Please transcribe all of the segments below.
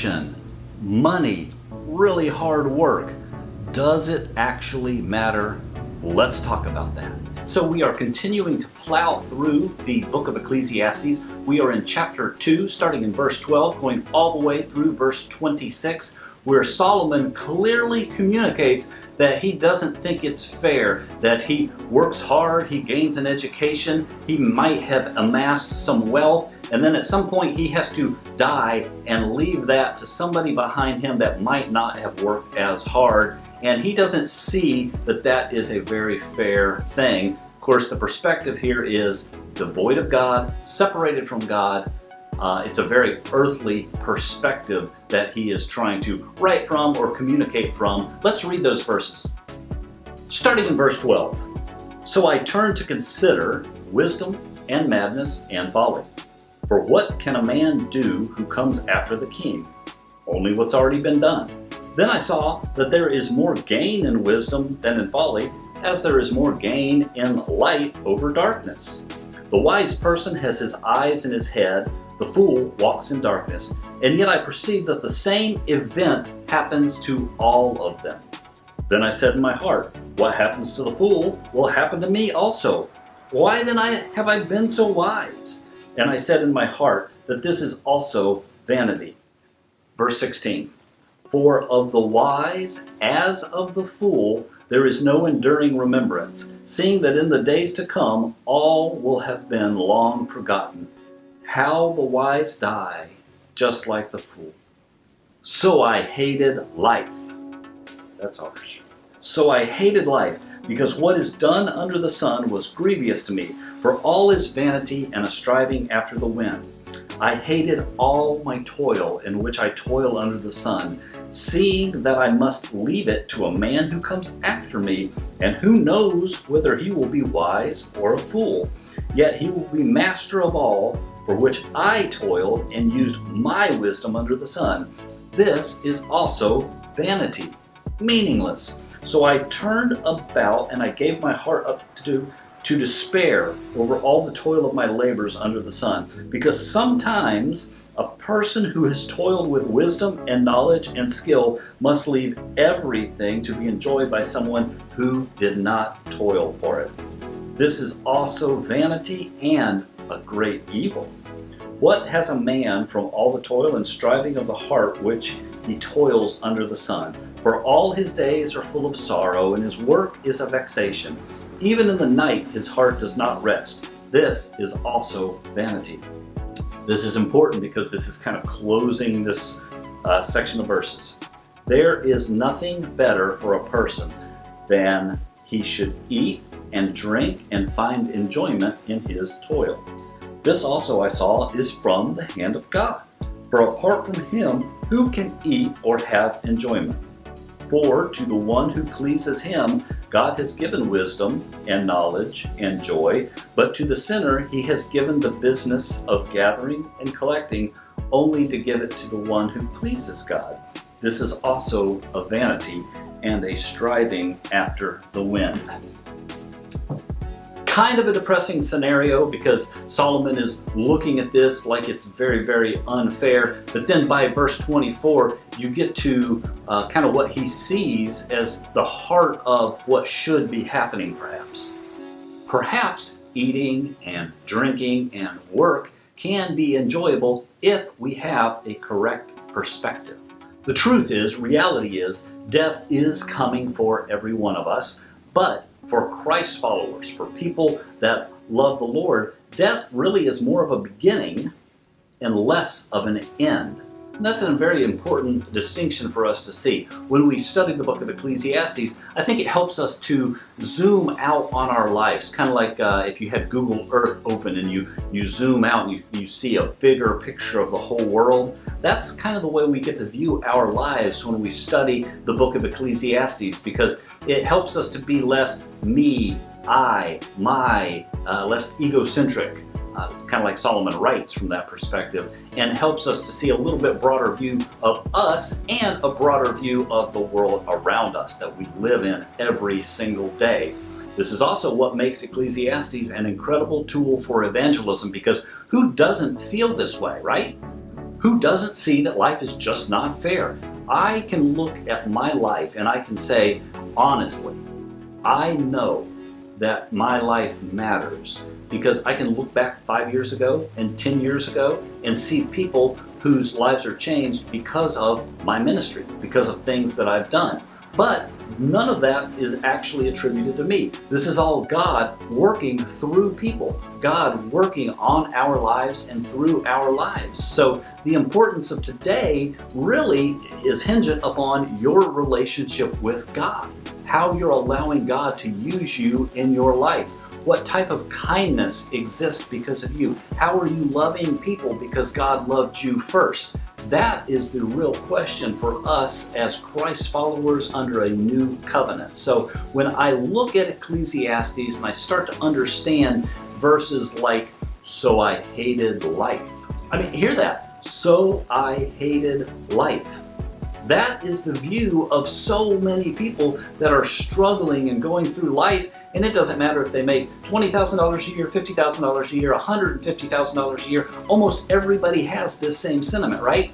education, money, really hard work. Does it actually matter? Let's talk about that. So we are continuing to plow through the book of Ecclesiastes. We are in chapter 2, starting in verse 12, going all the way through verse 26, where Solomon clearly communicates that he doesn't think it's fair, that he works hard, he gains an education, he might have amassed some wealth, and then at some point he has to die and leave that to somebody behind him that might not have worked as hard. And he doesn't see that that is a very fair thing. Of course, the perspective here is devoid of God, separated from God. It's a very earthly perspective that he is trying to write from or communicate from. Let's read those verses. Starting in verse 12. So I turned to consider wisdom and madness and folly. For what can a man do who comes after the king? Only what's already been done. Then I saw that there is more gain in wisdom than in folly, as there is more gain in light over darkness. The wise person has his eyes in his head, the fool walks in darkness, and yet I perceive that the same event happens to all of them. Then I said in my heart, what happens to the fool will happen to me also. Why then have I been so wise? And I said in my heart that this is also vanity. Verse 16. For of the wise as of the fool there is no enduring remembrance, seeing that in the days to come all will have been long forgotten. How the wise die, just like the fool. So I hated life. That's harsh. So I hated life, because what is done under the sun was grievous to me, for all is vanity and a striving after the wind. I hated all my toil in which I toil under the sun, seeing that I must leave it to a man who comes after me, and who knows whether he will be wise or a fool. Yet he will be master of all, for which I toiled and used my wisdom under the sun. This is also vanity, meaningless. So I turned about and I gave my heart up to despair over all the toil of my labors under the sun. Because sometimes a person who has toiled with wisdom and knowledge and skill must leave everything to be enjoyed by someone who did not toil for it. This is also vanity and a great evil. What has a man from all the toil and striving of the heart which he toils under the sun? For all his days are full of sorrow, and his work is a vexation. Even in the night his heart does not rest. This is also vanity. This is important because this is kind of closing this section of verses. There is nothing better for a person than he should eat and drink and find enjoyment in his toil. This also I saw is from the hand of God. For apart from him, who can eat or have enjoyment? For to the one who pleases him, God has given wisdom and knowledge and joy, but to the sinner he has given the business of gathering and collecting, only to give it to the one who pleases God. This is also a vanity and a striving after the wind. Kind of a depressing scenario because Solomon is looking at this like it's very, very unfair. But then by verse 24, you get to kind of what he sees as the heart of what should be happening perhaps. Perhaps eating and drinking and work can be enjoyable if we have a correct perspective. The truth is, reality is, death is coming for every one of us, but for Christ followers, for people that love the Lord, death really is more of a beginning and less of an end. And that's a very important distinction for us to see. When we study the book of Ecclesiastes, I think it helps us to zoom out on our lives. Kind of like if you had Google Earth open and you zoom out and you see a bigger picture of the whole world. That's kind of the way we get to view our lives when we study the book of Ecclesiastes, because it helps us to be less me, I, my, less egocentric. Kind of like Solomon writes from that perspective, and helps us to see a little bit broader view of us and a broader view of the world around us that we live in every single day. This is also what makes Ecclesiastes an incredible tool for evangelism, because who doesn't feel this way, right? Who doesn't see that life is just not fair? I can look at my life and I can say, honestly, I know that my life matters because I can look back 5 years ago and 10 years ago and see people whose lives are changed because of my ministry, because of things that I've done. But none of that is actually attributed to me. This is all God working through people, God working on our lives and through our lives. So the importance of today really is hinged upon your relationship with God, how you're allowing God to use you in your life. What type of kindness exists because of you? How are you loving people because God loved you first? That is the real question for us as Christ followers under a new covenant. So when I look at Ecclesiastes and I start to understand verses like, so I hated life. I mean, hear that. So I hated life. That is the view of so many people that are struggling and going through life, and it doesn't matter if they make $20,000 a year, $50,000 a year, $150,000 a year. Almost everybody has this same sentiment, right?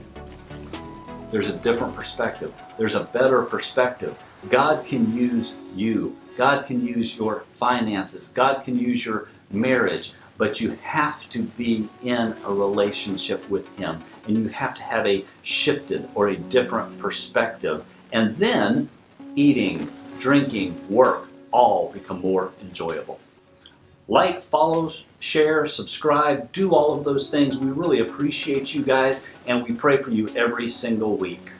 There's a different perspective. There's a better perspective. God can use you. God can use your finances. God can use your marriage. But you have to be in a relationship with Him. And you have to have a shifted or a different perspective. And then eating, drinking, work all become more enjoyable. Like, follow, share, subscribe, do all of those things. We really appreciate you guys, and we pray for you every single week.